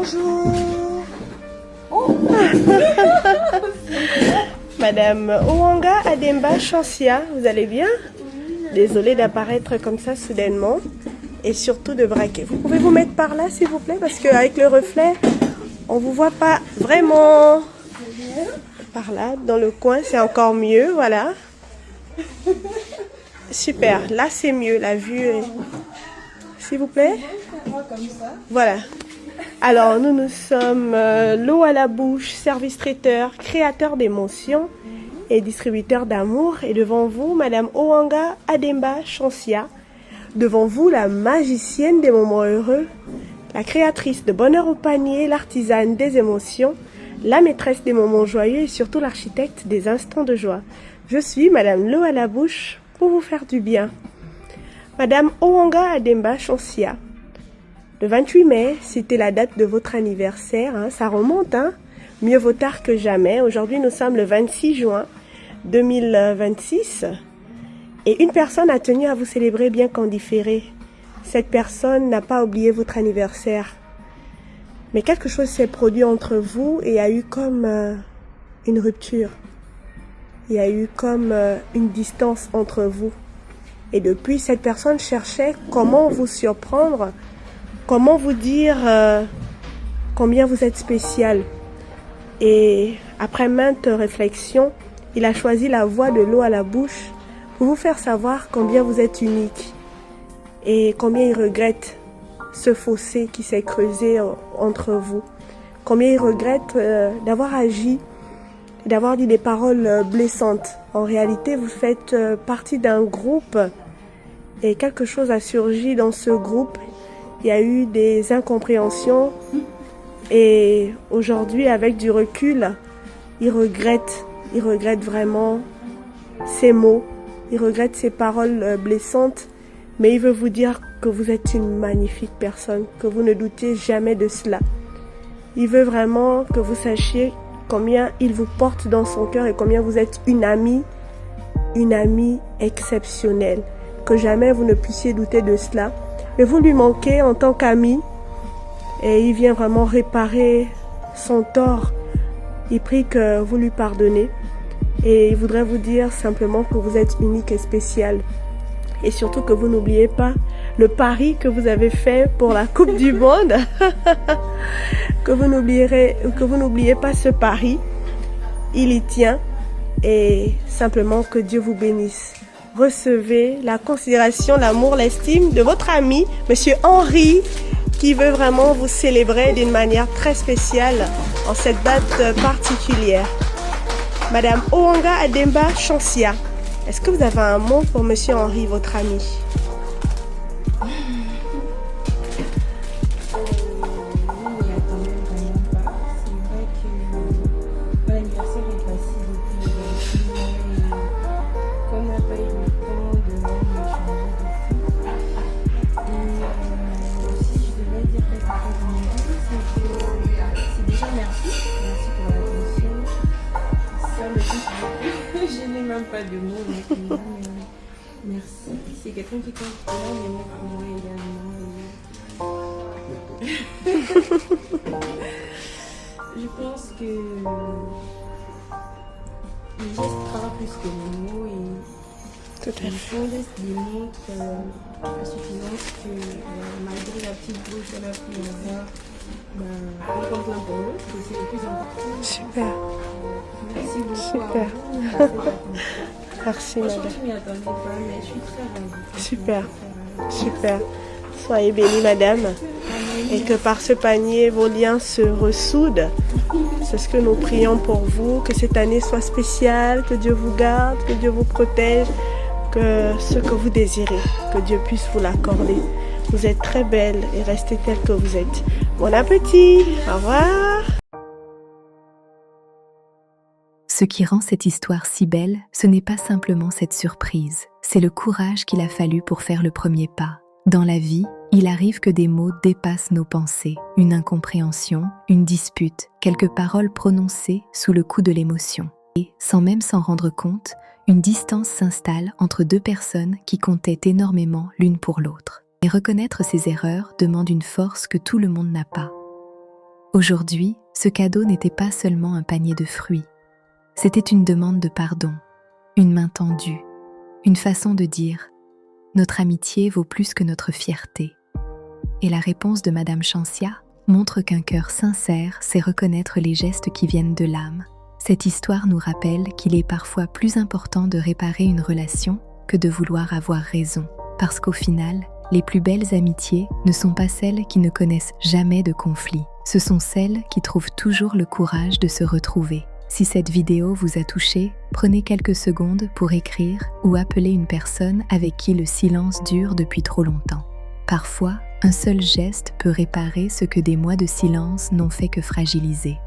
Bonjour. Madame Owanga Ademba Chansia, vous allez bien? Désolée d'apparaître comme ça soudainement et surtout de braquer. Vous pouvez vous mettre par là s'il vous plaît parce qu'avec le reflet, on vous voit pas vraiment. Par là, dans le coin, c'est encore mieux, voilà. Super, là c'est mieux, la vue est... S'il vous plaît. Voilà. Alors, nous sommes l'eau à la bouche, service traiteur, créateur d'émotions et distributeur d'amour. Et devant vous, Madame Owanga Ademba Chansia. Devant vous, la magicienne des moments heureux, la créatrice de bonheur au panier, l'artisane des émotions, la maîtresse des moments joyeux et surtout l'architecte des instants de joie. Je suis Madame l'eau à la bouche pour vous faire du bien. Madame Owanga Ademba Chansia. Le 28 mai, c'était la date de votre anniversaire. Hein, ça remonte, hein? Mieux vaut tard que jamais. Aujourd'hui, nous sommes le 26 juin 2026. Et une personne a tenu à vous célébrer bien qu'en différé. Cette personne n'a pas oublié votre anniversaire. Mais quelque chose s'est produit entre vous et il y a eu comme une rupture. Il y a eu comme une distance entre vous. Et depuis, cette personne cherchait comment vous surprendre, comment vous dire combien vous êtes spécial. Et après maintes réflexions, il a choisi la voie de l'eau à la bouche pour vous faire savoir combien vous êtes unique et combien il regrette ce fossé qui s'est creusé entre vous. Combien il regrette d'avoir agi, d'avoir dit des paroles blessantes. En réalité, vous faites partie d'un groupe et quelque chose a surgi dans ce groupe. Il y a eu des incompréhensions et aujourd'hui, avec du recul, il regrette vraiment ces mots, il regrette ces paroles blessantes, mais il veut vous dire que vous êtes une magnifique personne, que vous ne doutez jamais de cela. Il veut vraiment que vous sachiez combien il vous porte dans son cœur et combien vous êtes une amie exceptionnelle, que jamais vous ne puissiez douter de cela. Mais vous lui manquez en tant qu'ami et il vient vraiment réparer son tort. Il prie que vous lui pardonnez et il voudrait vous dire simplement que vous êtes unique et spécial. Et surtout que vous n'oubliez pas le pari que vous avez fait pour la Coupe du Monde. que vous n'oubliez pas ce pari. Il y tient et simplement que Dieu vous bénisse. Recevez la considération, l'amour, l'estime de votre ami, Monsieur Henri, qui veut vraiment vous célébrer d'une manière très spéciale en cette date particulière. Madame Owanga Ademba Chansia, est-ce que vous avez un mot pour Monsieur Henri, votre ami? Pas de mots, merci. C'est quelqu'un qui compte vraiment pour moi également. Je pense que les gestes parlent plus que les mots et tout à fait. son geste démontre à suffisance que malgré la petite bouche qu'elle a pu avoir, on compte l'un pour l'autre et c'est le plus important. Super. Merci beaucoup. Super. Merci madame. Je m'y attendais pas, mais je suis très ravie. Super. Super. Soyez bénie madame. Et que par ce panier, vos liens se ressoudent. C'est ce que nous prions pour vous. Que cette année soit spéciale. Que Dieu vous garde. Que Dieu vous protège. Que ce que vous désirez, que Dieu puisse vous l'accorder. Vous êtes très belle et restez telle que vous êtes. Bon appétit. Au revoir. Ce qui rend cette histoire si belle, ce n'est pas simplement cette surprise, c'est le courage qu'il a fallu pour faire le premier pas. Dans la vie, il arrive que des mots dépassent nos pensées, une incompréhension, une dispute, quelques paroles prononcées sous le coup de l'émotion. Et, sans même s'en rendre compte, une distance s'installe entre deux personnes qui comptaient énormément l'une pour l'autre. Et reconnaître ses erreurs demande une force que tout le monde n'a pas. Aujourd'hui, ce cadeau n'était pas seulement un panier de fruits. C'était une demande de pardon, une main tendue, une façon de dire « Notre amitié vaut plus que notre fierté ». Et la réponse de Madame Chancia montre qu'un cœur sincère sait reconnaître les gestes qui viennent de l'âme. Cette histoire nous rappelle qu'il est parfois plus important de réparer une relation que de vouloir avoir raison. Parce qu'au final, les plus belles amitiés ne sont pas celles qui ne connaissent jamais de conflit. Ce sont celles qui trouvent toujours le courage de se retrouver. Si cette vidéo vous a touché, prenez quelques secondes pour écrire ou appeler une personne avec qui le silence dure depuis trop longtemps. Parfois, un seul geste peut réparer ce que des mois de silence n'ont fait que fragiliser.